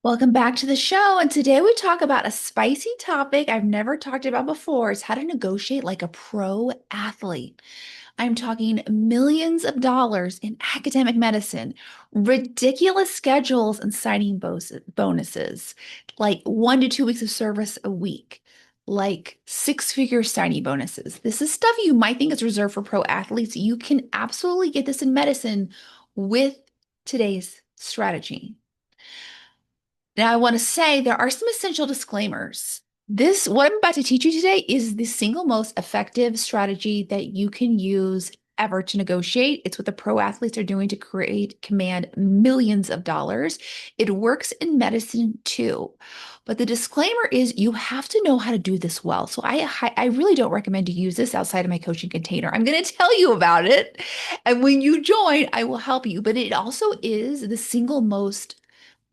Welcome back to the show. And today we talk about a spicy topic I've never talked about before. It's how to negotiate like a pro athlete. I'm talking millions of dollars in academic medicine, ridiculous schedules and signing bonuses, like 1 to 2 weeks of service a week, like six-figure signing bonuses. This is stuff you might think is reserved for pro athletes. You can absolutely get this in medicine with today's strategy. Now, I want to say there are some essential disclaimers. What I'm about to teach you today is the single most effective strategy that you can use ever to negotiate. It's what the pro athletes are doing to command millions of dollars. It works in medicine too. But the disclaimer is you have to know how to do this well. So I really don't recommend you use this outside of my coaching container. I'm going to tell you about it. And when you join, I will help you. But it also is the single most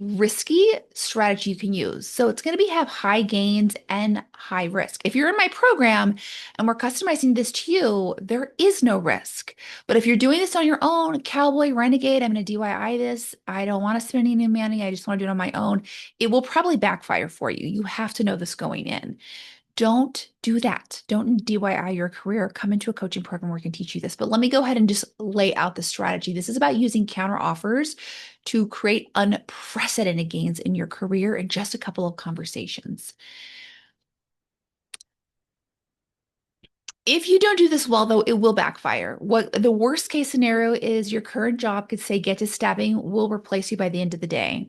risky strategy you can use. So it's going to have high gains and high risk. If you're in my program and we're customizing this to you, there is no risk. But if you're doing this on your own, cowboy, renegade, I'm going to DIY this. I don't want to spend any money. I just want to do it on my own. It will probably backfire for you. You have to know this going in. Don't do that. Don't DIY your career. Come into a coaching program where we can teach you this. But let me go ahead and just lay out the strategy. This is about using counter offers to create unprecedented gains in your career in just a couple of conversations. If you don't do this well, though, it will backfire. What the worst case scenario is your current job could say get to stabbing, will replace you by the end of the day.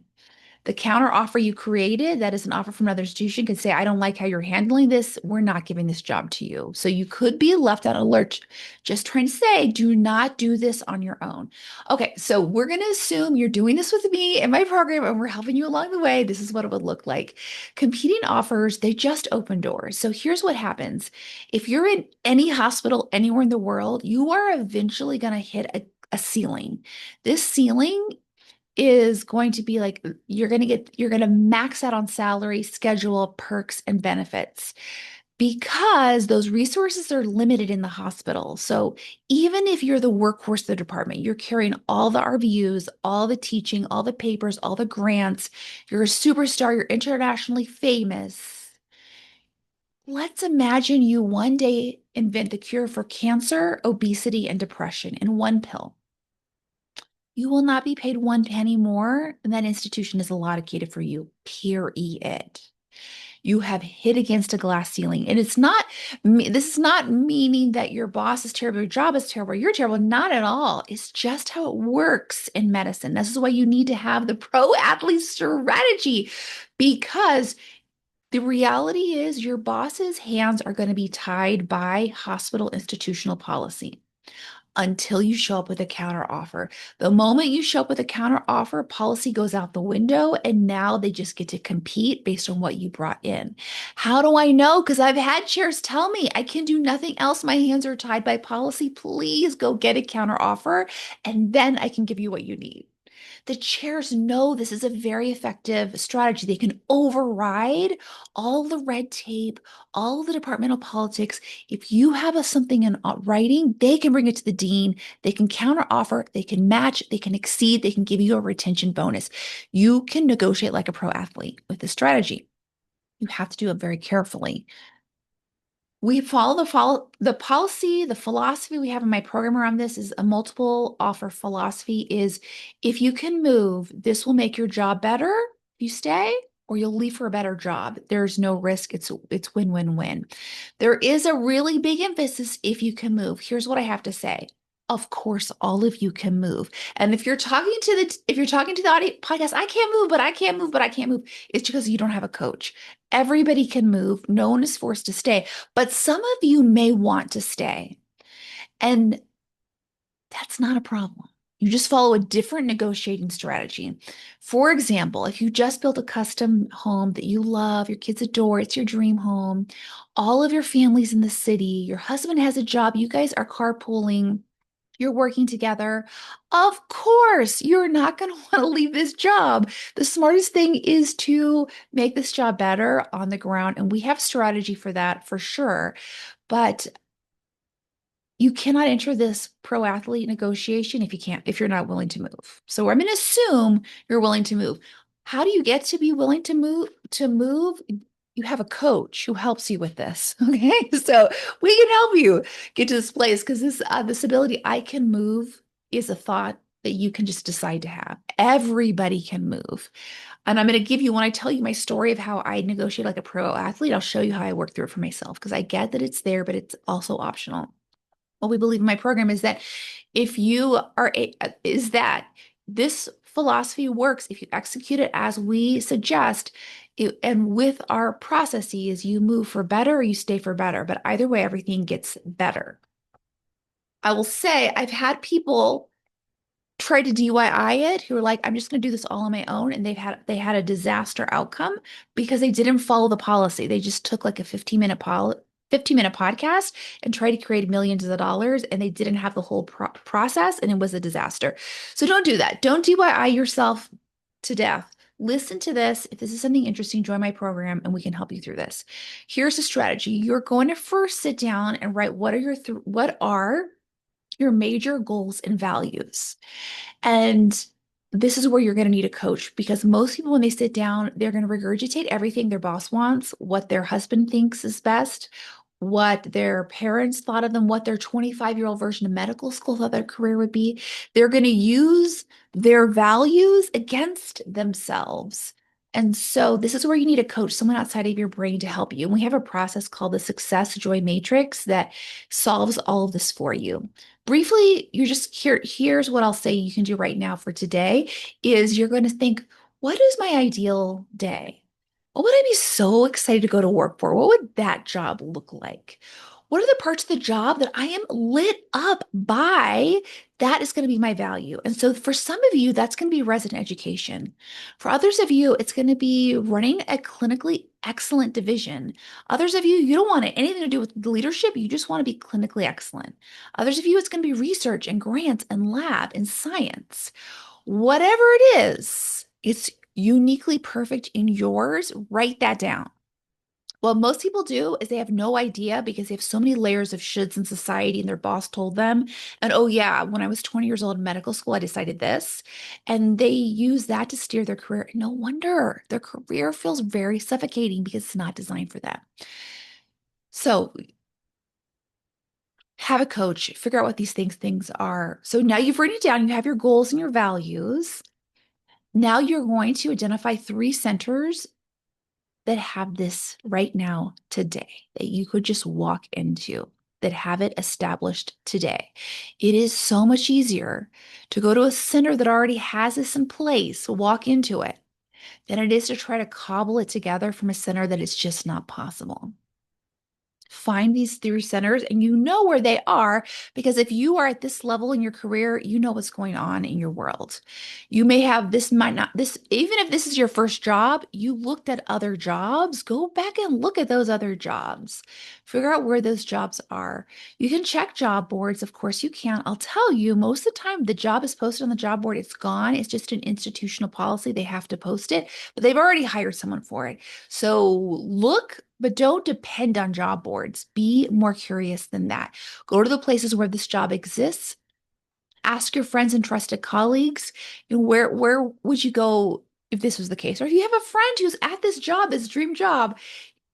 The counter offer you created, that is an offer from another institution, could say, I don't like how you're handling this. We're not giving this job to you. So you could be left on alert. Just trying to say, do not do this on your own. Okay, so we're going to assume you're doing this with me in my program and we're helping you along the way. This is what it would look like. Competing offers, they just open doors. So here's what happens. If you're in any hospital anywhere in the world, you are eventually going to hit a ceiling. This ceiling is going to be like you're going to max out on salary, schedule, perks, and benefits because those resources are limited in the hospital. So even if you're the workhorse of the department, you're carrying all the RVUs, all the teaching, all the papers, all the grants, you're a superstar, you're internationally famous. Let's imagine you one day invent the cure for cancer, obesity, and depression in one pill. You will not be paid one penny more than that institution is allocated for you, period. You have hit against a glass ceiling. And this is not meaning that your boss is terrible, your job is terrible, you're terrible. Not at all. It's just how it works in medicine. This is why you need to have the pro athlete strategy because the reality is your boss's hands are going to be tied by hospital institutional policy until you show up with a counter offer. The moment you show up with a counter offer, policy goes out the window, and now they just get to compete based on what you brought in. How do I know? Because I've had chairs tell me I can do nothing else. My hands are tied by policy. Please go get a counter offer, and then I can give you what you need. The chairs know this is a very effective strategy. They can override all the red tape, all the departmental politics. If you have something in writing, they can bring it to the dean. They can counter offer, they can match, they can exceed, they can give you a retention bonus. You can negotiate like a pro athlete with this strategy. You have to do it very carefully. We follow the policy, the philosophy we have in my program around this is a multiple offer philosophy is if you can move, this will make your job better if you stay, or you'll leave for a better job. There's no risk. It's win-win-win. There is a really big emphasis if you can move. Here's what I have to say. Of course, all of you can move. And if you're talking to the audio podcast, I can't move, but I can't move, but I can't move. It's because you don't have a coach. Everybody can move. No one is forced to stay. But some of you may want to stay, and that's not a problem. You just follow a different negotiating strategy. For example, if you just built a custom home that you love, your kids adore, it's your dream home, all of your family's in the city, your husband has a job, you guys are carpooling, you're working together. Of course, you're not going to want to leave this job. The smartest thing is to make this job better on the ground. And we have strategy for that for sure. But you cannot enter this pro athlete negotiation if you're not willing to move. So I'm going to assume you're willing to move. How do you get to be willing to move? You have a coach who helps you with this. Okay. So we can help you get to this place because this ability I can move is a thought that you can just decide to have. Everybody can move. And I'm going to give you, when I tell you my story of how I negotiate like a pro athlete, I'll show you how I work through it for myself because I get that it's there, but it's also optional. What we believe in my program is that if you are is that this philosophy works if you execute it as we suggest and with our processes you move for better or you stay for better, but either way everything gets better. I will say I've had people try to DIY it who are like, I'm just going to do this all on my own, and they had a disaster outcome because they didn't follow the policy. They just took like a 15-minute podcast and tried to create millions of dollars, and they didn't have the whole process, and it was a disaster. So don't do that. Don't DIY yourself to death. Listen to this. If this is something interesting, join my program and we can help you through this. Here's a strategy. You're going to first sit down and write what are your major goals and values. And this is where you're going to need a coach because most people, when they sit down, they're going to regurgitate everything their boss wants, what their husband thinks is best, what their parents thought of them, what their 25-year-old version of medical school thought their career would be. They're going to use their values against themselves. And so this is where you need a coach, someone outside of your brain to help you. And we have a process called the Success Joy Matrix that solves all of this for you. Briefly, you're just here's what I'll say you can do right now for today is you're going to think, what is my ideal day? What would I be so excited to go to work for? What would that job look like? What are the parts of the job that I am lit up by? That is going to be my value. And so for some of you, that's going to be resident education. For others of you, it's going to be running a clinically excellent division. Others of you, you don't want anything to do with leadership. You just want to be clinically excellent. Others of you, it's going to be research and grants and lab and science. Whatever it is, it's uniquely perfect in yours. Write that down. What most people do is they have no idea because they have so many layers of shoulds in society and their boss told them. And oh, yeah, when I was 20 years old in medical school, I decided this. And they use that to steer their career. No wonder their career feels very suffocating because it's not designed for them. So have a coach, figure out what these things are. So now you've written it down, you have your goals and your values. Now you're going to identify 3 centers that have this right now today that you could just walk into, that have it established today. It is so much easier to go to a center that already has this in place, walk into it, than it is to try to cobble it together from a center that is just not possible. Find these 3 centers and you know where they are because if you are at this level in your career, you know what's going on in your world. You may have this, might not, this, even if this is your first job, you looked at other jobs, go back and look at those other jobs. Figure out where those jobs are. You can check job boards. Of course, you can. I'll tell you, most of the time, the job is posted on the job board, it's gone. It's just an institutional policy. They have to post it, but they've already hired someone for it. So look, but don't depend on job boards. Be more curious than that. Go to the places where this job exists. Ask your friends and trusted colleagues, and where would you go if this was the case? Or if you have a friend who's at this job, this dream job,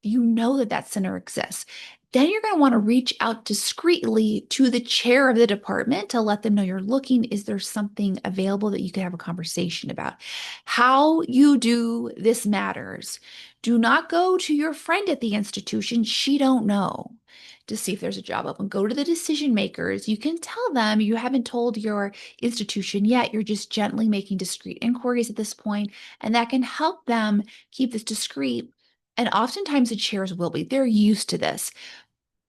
you know that that center exists. Then you're going to want to reach out discreetly to the chair of the department to let them know you're looking. Is there something available that you could have a conversation about? How you do this matters. Do not go to your friend at the institution. She don't know to see if there's a job open. Go to the decision makers. You can tell them you haven't told your institution yet. You're just gently making discreet inquiries at this point, and that can help them keep this discreet. And oftentimes the chairs will be. They're used to this.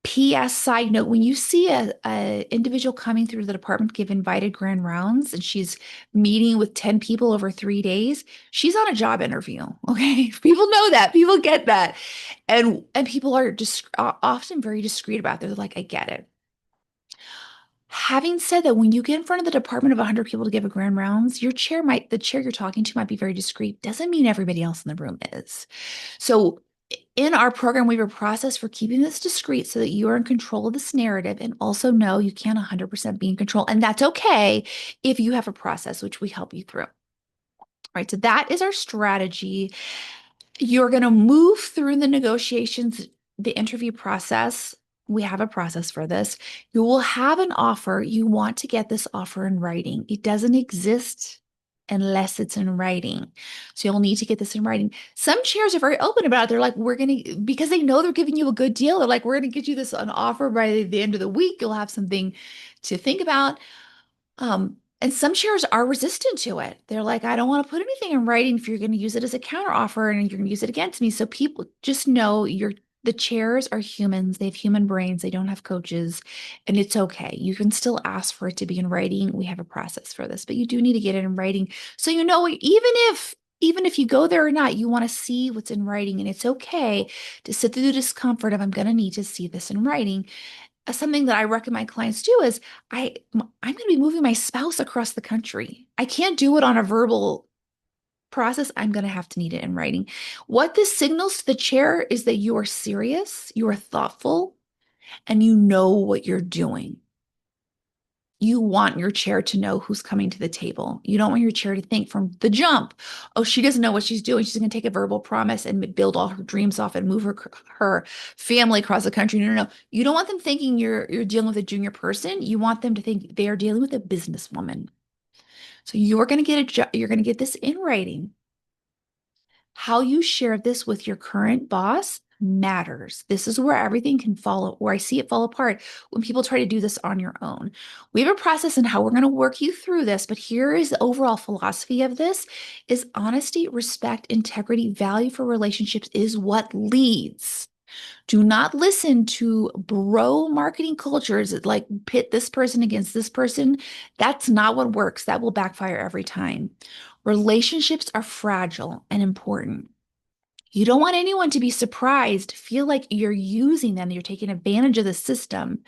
P.S. side note, when you see a individual coming through the department give invited grand rounds and she's meeting with 10 people over 3 days, she's on a job interview. Okay. People know that. People get that. And people are just often very discreet about it. They're like, I get it. Having said that, when you get in front of the department of 100 people to give a grand rounds, the chair you're talking to might be very discreet. Doesn't mean everybody else in the room is. So in our program, we have a process for keeping this discreet so that you are in control of this narrative and also know you can't 100% be in control. And that's okay if you have a process, which we help you through. Right. So that is our strategy. You're going to move through the negotiations, the interview process. We have a process for this. You will have an offer. You want to get this offer in writing. It doesn't exist unless it's in writing. So you'll need to get this in writing. Some chairs are very open about it. They're like, we're going to, because they know they're giving you a good deal. They're like, we're going to get you this an offer by the end of the week. You'll have something to think about. And some shares are resistant to it. They're like, I don't want to put anything in writing if you're going to use it as a counter offer and you're going to use it against me. So people just know the chairs are humans. They have human brains. They don't have coaches, and it's okay. You can still ask for it to be in writing. We have a process for this, but you do need to get it in writing. So you know, even if you go there or not, you want to see what's in writing, and it's okay to sit through the discomfort of I'm going to need to see this in writing. Something that I recommend clients do is I'm going to be moving my spouse across the country. I can't do it on a verbal process. I'm going to have to need it in writing. What this signals to the chair is that you are serious, you are thoughtful, and you know what you're doing. You want your chair to know who's coming to the table. You don't want your chair to think from the jump, oh, she doesn't know what she's doing. She's going to take a verbal promise and build all her dreams off and move her family across the country. No, no, no. You don't want them thinking you're dealing with a junior person. You want them to think they are dealing with a businesswoman. So you're going to get this in writing. How you share this with your current boss matters. This is where everything can where I see it fall apart when people try to do this on your own. We have a process in how we're going to work you through this, but here is the overall philosophy of this is honesty, respect, integrity, value for relationships is what leads. Do not listen to bro marketing cultures that like pit this person against this person. That's not what works. That will backfire every time. Relationships are fragile and important. You don't want anyone to be surprised, feel like you're using them, you're taking advantage of the system.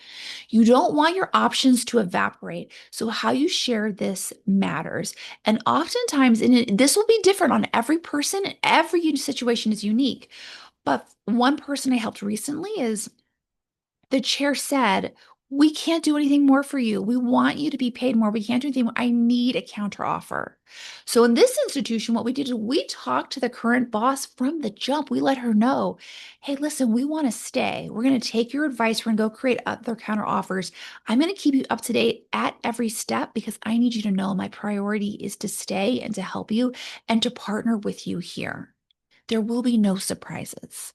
You don't want your options to evaporate. So, how you share this matters. And oftentimes, this will be different on every person, every situation is unique. But one person I helped recently is the chair said, we can't do anything more for you. We want you to be paid more. We can't do anything more. I need a counter offer. So in this institution, what we did is we talked to the current boss from the jump. We let her know, hey, listen, we want to stay. We're going to take your advice. We're going to go create other counter offers. I'm going to keep you up to date at every step because I need you to know my priority is to stay and to help you and to partner with you here. There will be no surprises.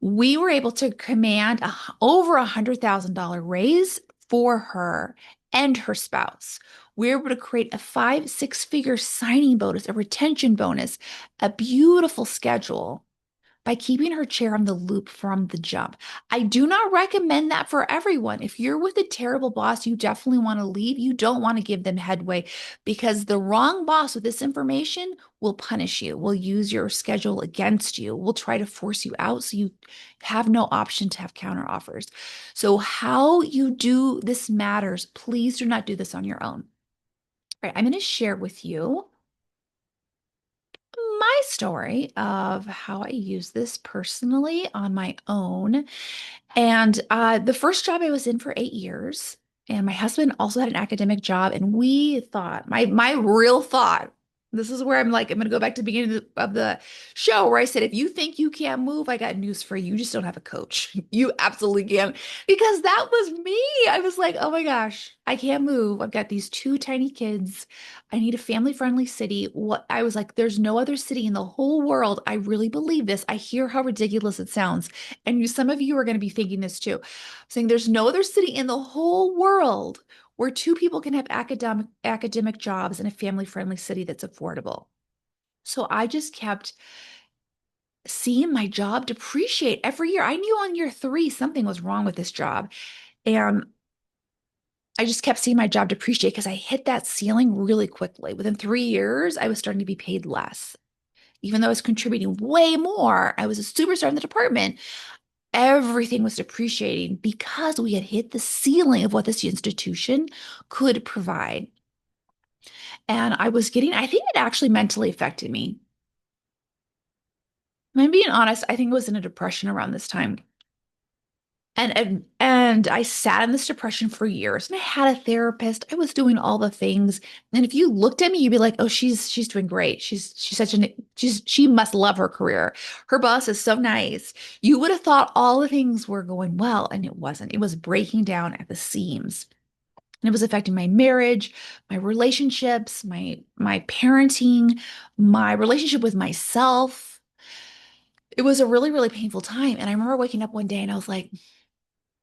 We were able to command over $100,000 raise for her and her spouse. We were able to create a 5, 6 figure signing bonus, a retention bonus, a beautiful schedule by keeping her chair on the loop from the jump. I do not recommend that for everyone. If you're with a terrible boss, you definitely want to leave. You don't want to give them headway because the wrong boss with this information will punish you, will use your schedule against you, will try to force you out so you have no option to have counter offers. So how you do this matters. Please do not do this on your own. All right, I'm going to share with you my story of how I use this personally on my own. And the first job I was in for 8 years, and my husband also had an academic job, and we thought, my real thought, this is where I'm like, I'm going to go back to the beginning of the show where I said, if you think you can't move, I got news for you. You just don't have a coach. You absolutely can. Because that was me. I was like, oh my gosh, I can't move. I've got these two tiny kids. I need a family-friendly city. What I was like, there's no other city in the whole world. I really believe this. I hear how ridiculous it sounds. And some of you are going to be thinking this too, saying there's no other city in the whole world where two people can have academic jobs in a family-friendly city that's affordable. So I just kept seeing my job depreciate every year. I knew on year 3 something was wrong with this job. And I just kept seeing my job depreciate because I hit that ceiling really quickly. Within 3 years, I was starting to be paid less. Even though I was contributing way more, I was a superstar in the department. Everything was depreciating because we had hit the ceiling of what this institution could provide. And I think it actually mentally affected me. I'm being honest, I think I was in a depression around this time. And I sat in this depression for years, and I had a therapist. I was doing all the things. And if you looked at me, you'd be like, "Oh, she's doing great. She's such an she must love her career. Her boss is so nice." You would have thought all the things were going well, and it wasn't. It was breaking down at the seams. And it was affecting my marriage, my relationships, my parenting, my relationship with myself. It was a really, really painful time. And I remember waking up one day and I was like,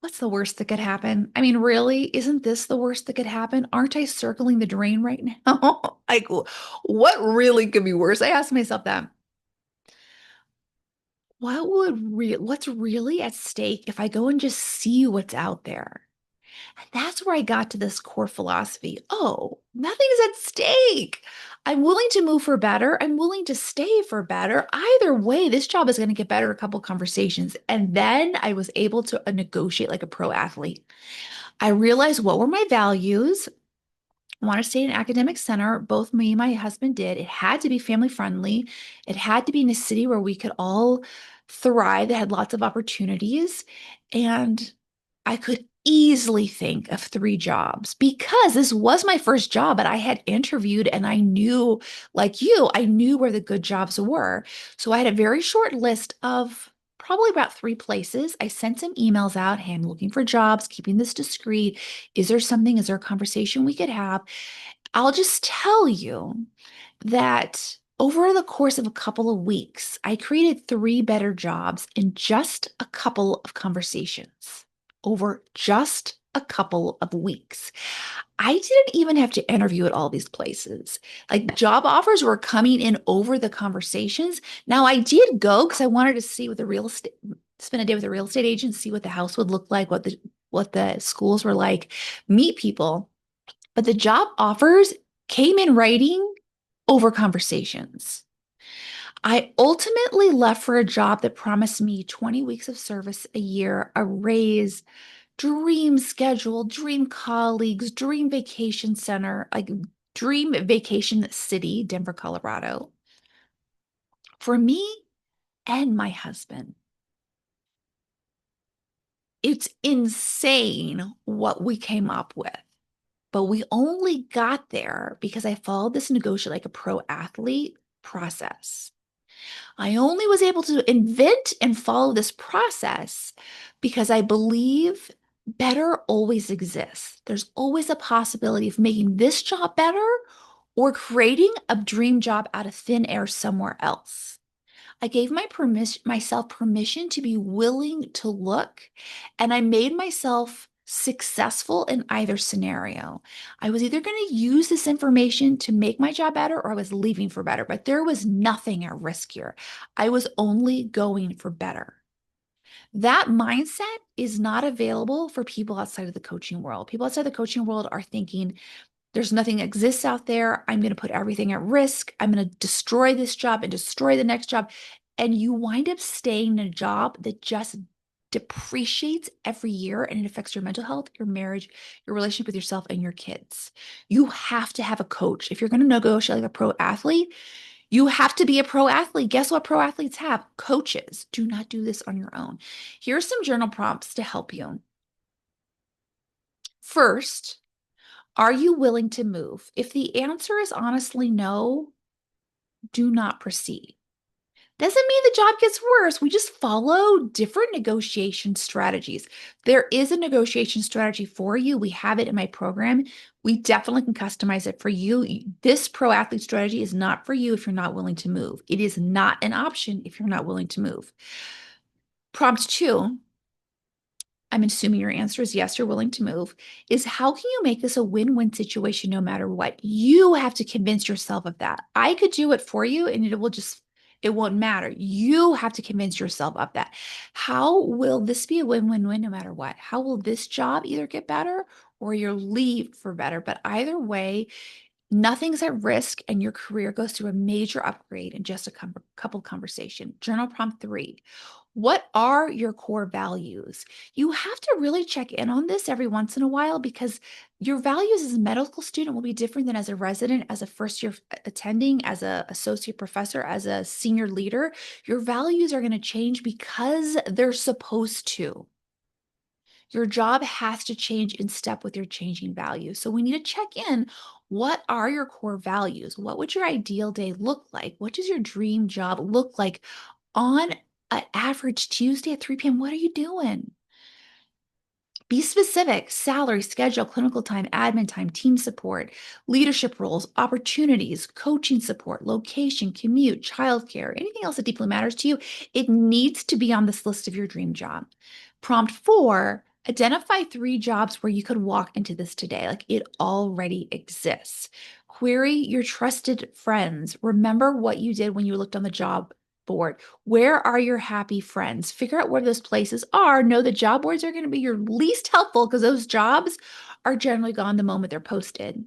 what's the worst that could happen? I mean, really, isn't this the worst that could happen? Aren't I circling the drain right now? Like, what really could be worse? I asked myself that. What's really at stake if I go and just see what's out there? And that's where I got to this core philosophy. Oh, nothing is at stake. I'm willing to move for better. I'm willing to stay for better. Either way, this job is going to get better a couple conversations. And then I was able to negotiate like a pro athlete. I realized what were my values. I want to stay in an academic center. Both me and my husband did. It had to be family friendly. It had to be in a city where we could all thrive, that had lots of opportunities. And I could easily think of three jobs because this was my first job, but I had interviewed and I knew, like you, I knew where the good jobs were. So I had a very short list of probably about three places. I sent some emails out. Hey, I'm looking for jobs, keeping this discreet. Is there something? Is there a conversation we could have? I'll just tell you that over the course of a couple of weeks, I created three better jobs in just a couple of conversations over just a couple of weeks. I didn't even have to interview at all these places. Like job offers were coming in over the conversations. Now I did go because I wanted to see what the real estate, spend a day with a real estate agent, see what the house would look like, what the schools were like, meet people. But the job offers came in writing over conversations. I ultimately left for a job that promised me 20 weeks of service a year, a raise, dream schedule, dream colleagues, dream vacation center, like dream vacation city, Denver, Colorado, for me and my husband. It's insane what we came up with. But we only got there because I followed this negotiate like a pro athlete process. I only was able to invent and follow this process because I believe better always exists. There's always a possibility of making this job better or creating a dream job out of thin air somewhere else. I gave myself permission to be willing to look, and I made myself successful in either scenario. I was either going to use this information to make my job better or I was leaving for better, but there was nothing at risk here. I was only going for better. That mindset is not available for people outside of the coaching world. People outside the coaching world are thinking, there's nothing that exists out there. I'm going to put everything at risk. I'm going to destroy this job and destroy the next job. And you wind up staying in a job that just depreciates every year and it affects your mental health, your marriage, your relationship with yourself, and your kids. You have to have a coach. If you're going to negotiate like a pro athlete, you have to be a pro athlete. Guess what pro athletes have? Coaches. Do not do this on your own. Here's some journal prompts to help you. First, are you willing to move? If the answer is honestly no, do not proceed. Doesn't mean the job gets worse. We just follow different negotiation strategies. There is a negotiation strategy for you. We have it in my program. We definitely can customize it for you. This pro athlete strategy is not for you if you're not willing to move. It is not an option if you're not willing to move. Prompt two, I'm assuming your answer is yes, you're willing to move, is how can you make this a win-win situation no matter what? You have to convince yourself of that. I could do it for you and it won't matter. You have to convince yourself of that. How will this be a win-win-win no matter what? How will this job either get better or you'll leave for better? But either way, nothing's at risk and your career goes through a major upgrade in just a couple conversation. Journal prompt three. What are your core values? You have to really check in on this every once in a while because your values as a medical student will be different than as a resident, as a first year attending, as an associate professor, as a senior leader. Your values are going to change because they're supposed to. Your job has to change in step with your changing values. So we need to check in. What are your core values? What would your ideal day look like? What does your dream job look like on an average Tuesday at 3 p.m.? What are you doing? Be specific: salary, schedule, clinical time, admin time, team support, leadership roles, opportunities, coaching support, location, commute, childcare, anything else that deeply matters to you. It needs to be on this list of your dream job. Prompt 4: identify 3 jobs where you could walk into this today, like it already exists. Query your trusted friends. Remember what you did when you looked on the job board. Where are your happy friends? Figure out where those places are. Know the job boards are going to be your least helpful because those jobs are generally gone the moment they're posted.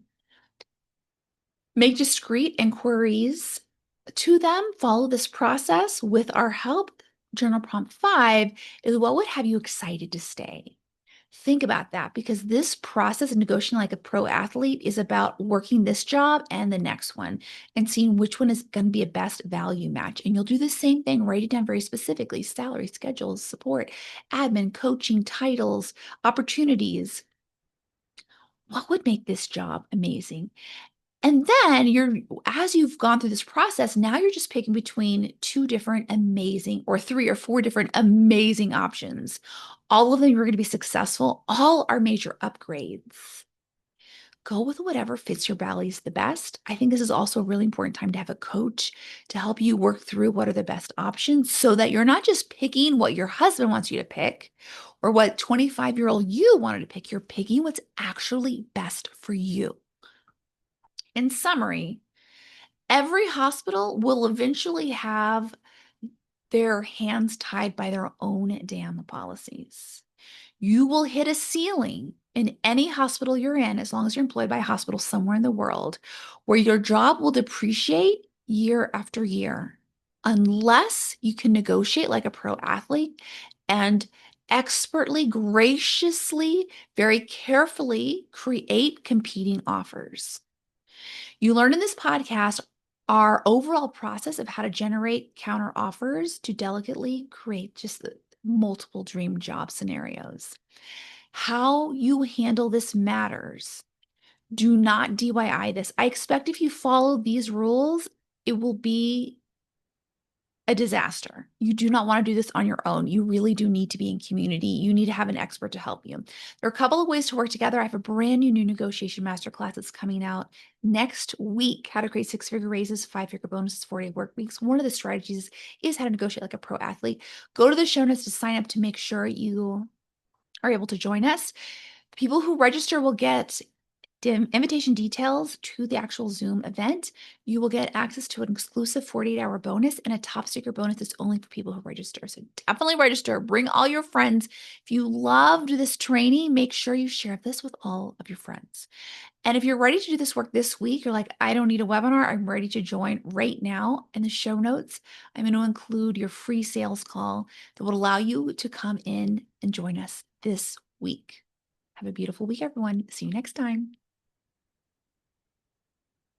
Make discrete inquiries to them. Follow this process with our help. Journal prompt 5 is, what would have you excited to stay? Think about that, because this process of negotiating like a pro athlete is about working this job and the next one and seeing which one is going to be a best value match. And you'll do the same thing, write it down very specifically: salary, schedules, support, admin, coaching, titles, opportunities. What would make this job amazing? And then as you've gone through this process, now you're just picking between 2 different amazing, or 3 or 4 different amazing options. All of them are going to be successful. All are major upgrades. Go with whatever fits your values the best. I think this is also a really important time to have a coach to help you work through what are the best options, so that you're not just picking what your husband wants you to pick or what 25-year-old you wanted to pick. You're picking what's actually best for you. In summary, every hospital will eventually have their hands tied by their own damn policies. You will hit a ceiling in any hospital you're in, as long as you're employed by a hospital somewhere in the world, where your job will depreciate year after year, unless you can negotiate like a pro athlete and expertly, graciously, very carefully create competing offers. You learn in this podcast our overall process of how to generate counter offers to delicately create just the multiple dream job scenarios. How you handle this matters. Do not DIY this. I expect if you follow these rules, it will be a disaster. You do not want to do this on your own. You really do need to be in community. You need to have an expert to help you. There are a couple of ways to work together. I have a brand new negotiation masterclass that's coming out next week: how to create 6-figure raises, 5-figure bonuses, 4-day work weeks. One of the strategies is how to negotiate like a pro athlete. Go to the show notes to sign up to make sure you are able to join us. People who register will get invitation details to the actual Zoom event. You will get access to an exclusive 48-hour bonus and a top secret bonus that's only for people who register. So definitely register. Bring all your friends. If you loved this training, make sure you share this with all of your friends. And if you're ready to do this work this week, you're like, I don't need a webinar, I'm ready to join right now. In the show notes, I'm going to include your free sales call that will allow you to come in and join us this week. Have a beautiful week, everyone. See you next time.